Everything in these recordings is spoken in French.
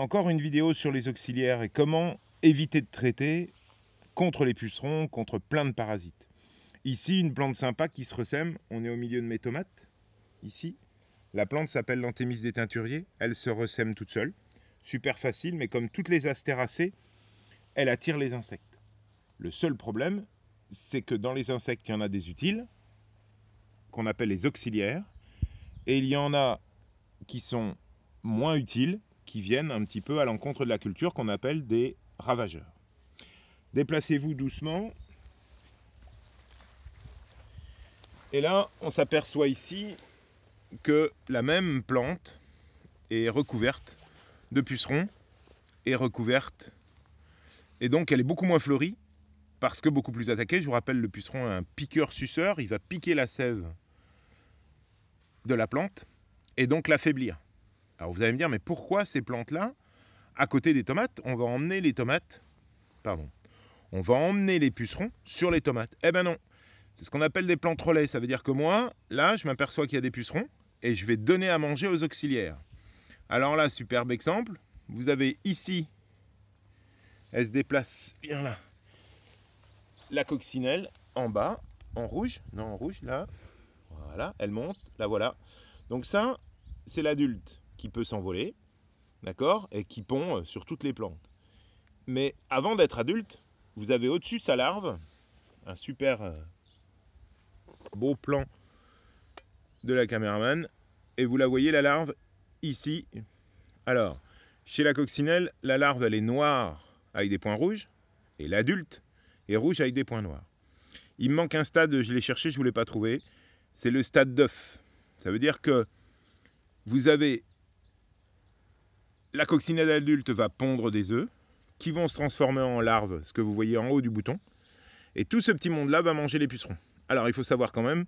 encore une vidéo sur les auxiliaires et comment éviter de traiter contre les pucerons, contre plein de parasites. Ici, une plante sympa qui se ressème. On est au milieu de mes tomates, ici. La plante s'appelle l'Anthémis des teinturiers. Elle se ressème toute seule. Super facile, mais comme toutes les astéracées, elle attire les insectes. Le seul problème, c'est que dans les insectes, il y en a des utiles, qu'on appelle les auxiliaires, et il y en a qui sont moins utiles, qui viennent un petit peu à l'encontre de la culture, qu'on appelle des ravageurs. Déplacez-vous doucement. Et là, on s'aperçoit ici que la même plante est recouverte de pucerons, est recouverte, et donc elle est beaucoup moins fleurie, parce que beaucoup plus attaquée. Je vous rappelle, le puceron est un piqueur-suceur, il va piquer la sève de la plante, et donc l'affaiblir. Alors vous allez me dire, mais pourquoi ces plantes-là, à côté des tomates, on va emmener les pucerons sur les tomates? Eh ben non, c'est ce qu'on appelle des plantes relais. Ça veut dire que moi, là, je m'aperçois qu'il y a des pucerons, et je vais donner à manger aux auxiliaires. Alors là, superbe exemple, vous avez ici, elle se déplace bien là, la coccinelle en bas, en rouge, là, voilà, elle monte, là voilà. Donc ça, c'est l'adulte qui peut s'envoler, d'accord, et qui pond sur toutes les plantes. Mais avant d'être adulte, vous avez au-dessus sa larve, un super beau plan de la caméraman, et vous la voyez la larve ici. Alors, chez la coccinelle, la larve elle est noire avec des points rouges, et l'adulte est rouge avec des points noirs. Il me manque un stade, je l'ai cherché, je ne vous l'ai pas trouvé, c'est le stade d'œuf. Ça veut dire que vous avez la coccinelle adulte va pondre des œufs qui vont se transformer en larves, ce que vous voyez en haut du bouton, et tout ce petit monde-là va manger les pucerons. Alors il faut savoir quand même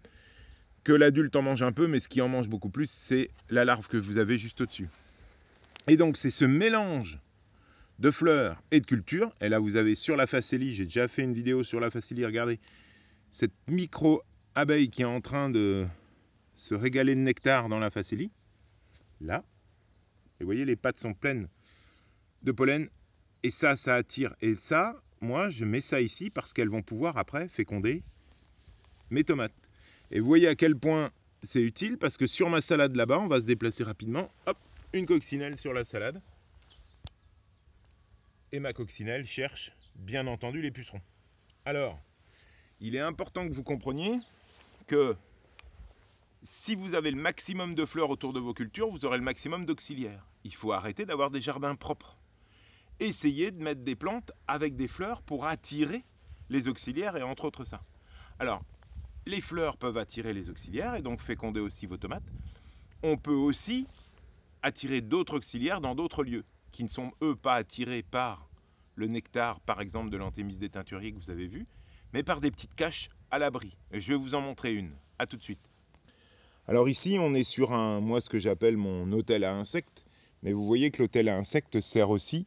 que l'adulte en mange un peu, mais ce qui en mange beaucoup plus, c'est la larve que vous avez juste au-dessus. Et donc c'est ce mélange de fleurs et de culture, et là vous avez sur la facélie, j'ai déjà fait une vidéo sur la facélie, regardez, cette micro-abeille qui est en train de se régaler de nectar dans la facélie, là, et vous voyez les pattes sont pleines de pollen, et ça attire, et ça, moi je mets ça ici parce qu'elles vont pouvoir après féconder mes tomates. Et vous voyez à quel point c'est utile, parce que sur ma salade là-bas, on va se déplacer rapidement, hop, une coccinelle sur la salade, et ma coccinelle cherche bien entendu les pucerons. Alors, il est important que vous compreniez que si vous avez le maximum de fleurs autour de vos cultures, vous aurez le maximum d'auxiliaires. Il faut arrêter d'avoir des jardins propres. Essayez de mettre des plantes avec des fleurs pour attirer les auxiliaires, et entre autres ça. Alors, les fleurs peuvent attirer les auxiliaires et donc féconder aussi vos tomates. On peut aussi attirer d'autres auxiliaires dans d'autres lieux, qui ne sont eux pas attirés par le nectar, par exemple, de l'Anthémis des teinturiers que vous avez vu, mais par des petites caches à l'abri. Et je vais vous en montrer une. À tout de suite. Alors ici, on est sur moi, ce que j'appelle mon hôtel à insectes, mais vous voyez que l'hôtel à insectes sert aussi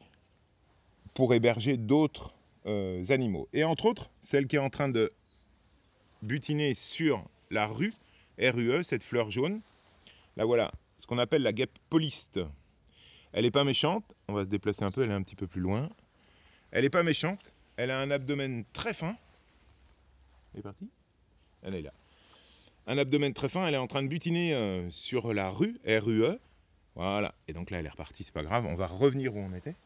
pour héberger d'autres animaux. Et entre autres, celle qui est en train de butiner sur la rue, RUE, cette fleur jaune, là voilà, ce qu'on appelle la guêpe poliste. Elle n'est pas méchante, on va se déplacer un peu, elle est un petit peu plus loin. Elle n'est pas méchante, elle a un abdomen très fin. Elle est partie ? Elle est là. Un abdomen très fin, elle est en train de butiner sur la rue, RUE. Voilà, et donc là elle est repartie, c'est pas grave, on va revenir où on était.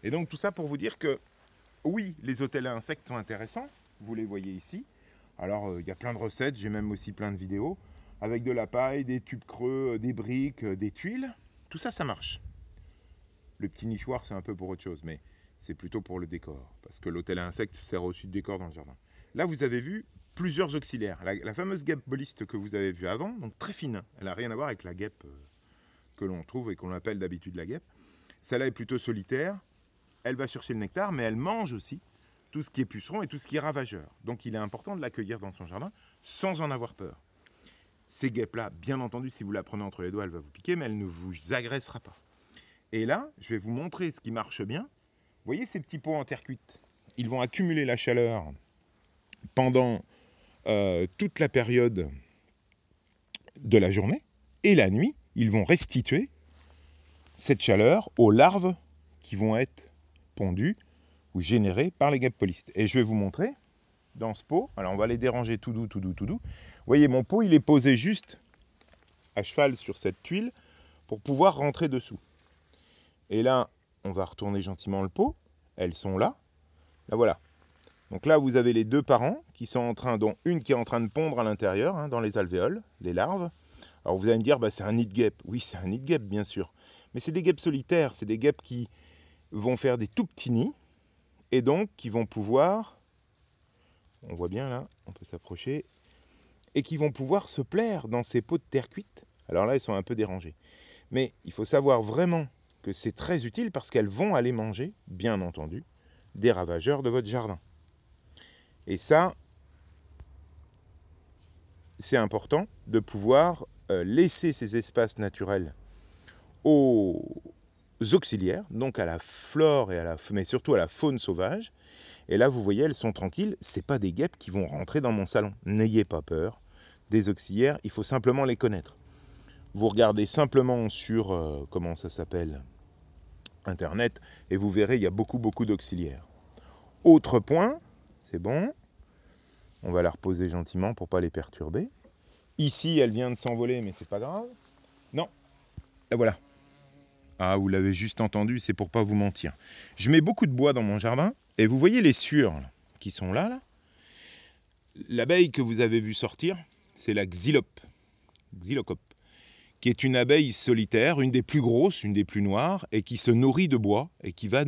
Et donc tout ça pour vous dire que, oui, les hôtels à insectes sont intéressants, vous les voyez ici. Alors il y a plein de recettes, j'ai même aussi plein de vidéos, avec de la paille, des tubes creux, des briques, des tuiles. Tout ça, ça marche. Le petit nichoir, c'est un peu pour autre chose, mais c'est plutôt pour le décor, parce que l'hôtel à insectes sert aussi de décor dans le jardin. Là, vous avez vu plusieurs auxiliaires. La fameuse guêpe poliste que vous avez vue avant, donc très fine, elle n'a rien à voir avec la guêpe que l'on trouve et qu'on appelle d'habitude la guêpe. Celle-là est plutôt solitaire, elle va chercher le nectar, mais elle mange aussi tout ce qui est puceron et tout ce qui est ravageur. Donc il est important de l'accueillir dans son jardin sans en avoir peur. Ces guêpes-là, bien entendu, si vous la prenez entre les doigts, elle va vous piquer, mais elle ne vous agressera pas. Et là, je vais vous montrer ce qui marche bien. Vous voyez ces petits pots en terre cuite? Ils vont accumuler la chaleur pendant toute la période de la journée. Et la nuit, ils vont restituer cette chaleur aux larves qui vont être pondus ou générés par les guêpes polistes. Et je vais vous montrer dans ce pot. Alors on va les déranger tout doux, tout doux, tout doux. Vous voyez, mon pot, il est posé juste à cheval sur cette tuile pour pouvoir rentrer dessous. Et là, on va retourner gentiment le pot. Elles sont là. Là, voilà. Donc là, vous avez les deux parents qui sont en train, dont une qui est en train de pondre à l'intérieur, hein, dans les alvéoles, les larves. Alors vous allez me dire, bah, c'est un nid de guêpe. Oui, c'est un nid de guêpe, bien sûr. Mais c'est des guêpes solitaires. C'est des guêpes qui vont faire des tout petits nids et donc qui vont pouvoir, on voit bien là, on peut s'approcher, et qui vont pouvoir se plaire dans ces pots de terre cuite. Alors là, elles sont un peu dérangées. Mais il faut savoir vraiment que c'est très utile parce qu'elles vont aller manger, bien entendu, des ravageurs de votre jardin. Et ça, c'est important de pouvoir laisser ces espaces naturels aux auxiliaires, donc à la flore et à la, mais surtout à la faune sauvage. Et là, vous voyez, elles sont tranquilles. C'est pas des guêpes qui vont rentrer dans mon salon. N'ayez pas peur. Des auxiliaires, il faut simplement les connaître. Vous regardez simplement sur, comment ça s'appelle, Internet, et vous verrez, il y a beaucoup d'auxiliaires. Autre point, c'est bon. On va la reposer gentiment pour ne pas les perturber. Ici, elle vient de s'envoler, mais c'est pas grave. Non, la voilà. Ah, vous l'avez juste entendu, c'est pour pas vous mentir. Je mets beaucoup de bois dans mon jardin, et vous voyez les sueurs là, qui sont là. L'abeille que vous avez vu sortir, c'est la xylope, qui est une abeille solitaire, une des plus grosses, une des plus noires, et qui se nourrit de bois, et qui va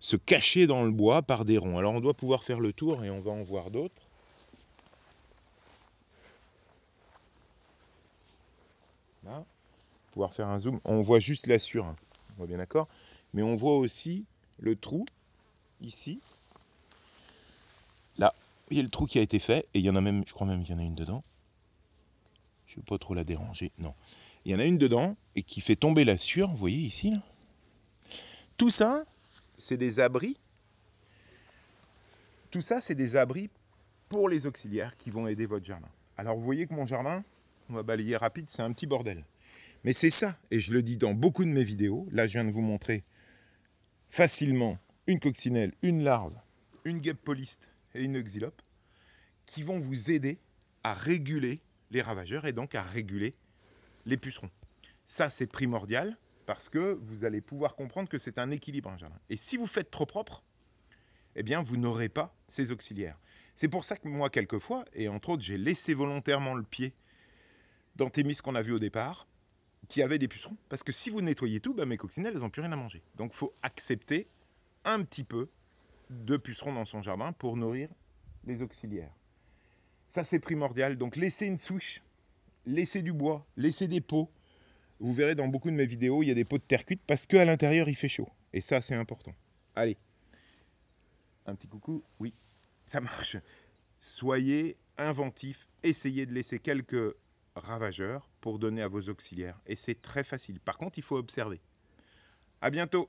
se cacher dans le bois par des ronds. Alors on doit pouvoir faire le tour, et on va en voir d'autres. Là, pouvoir faire un zoom. On voit juste la sueur, hein. On voit bien d'accord. Mais on voit aussi le trou, ici. Là, il y a le trou qui a été fait, et il y en a même, je crois même qu'il y en a une dedans. Je ne veux pas trop la déranger, non. Il y en a une dedans, et qui fait tomber la sueur, vous voyez ici, là. Tout ça, c'est des abris. Tout ça, c'est des abris pour les auxiliaires qui vont aider votre jardin. Alors, vous voyez que mon jardin, on va balayer rapide, c'est un petit bordel. Mais c'est ça, et je le dis dans beaucoup de mes vidéos. Là, je viens de vous montrer facilement une coccinelle, une larve, une guêpe poliste et une xylope qui vont vous aider à réguler les ravageurs et donc à réguler les pucerons. Ça, c'est primordial parce que vous allez pouvoir comprendre que c'est un équilibre en jardin. Et si vous faites trop propre, eh bien, vous n'aurez pas ces auxiliaires. C'est pour ça que moi, quelquefois, et entre autres, j'ai laissé volontairement le pied dans Thémis qu'on a vu au départ, qui avait des pucerons. Parce que si vous nettoyez tout, mes coccinelles, elles n'ont plus rien à manger. Donc, il faut accepter un petit peu de pucerons dans son jardin pour nourrir les auxiliaires. Ça, c'est primordial. Donc, laissez une souche, laissez du bois, laissez des pots. Vous verrez dans beaucoup de mes vidéos, il y a des pots de terre cuite parce qu'à l'intérieur, il fait chaud. Et ça, c'est important. Allez. Un petit coucou. Oui, ça marche. Soyez inventifs. Essayez de laisser quelques ravageurs pour donner à vos auxiliaires. Et c'est très facile. Par contre, il faut observer. À bientôt.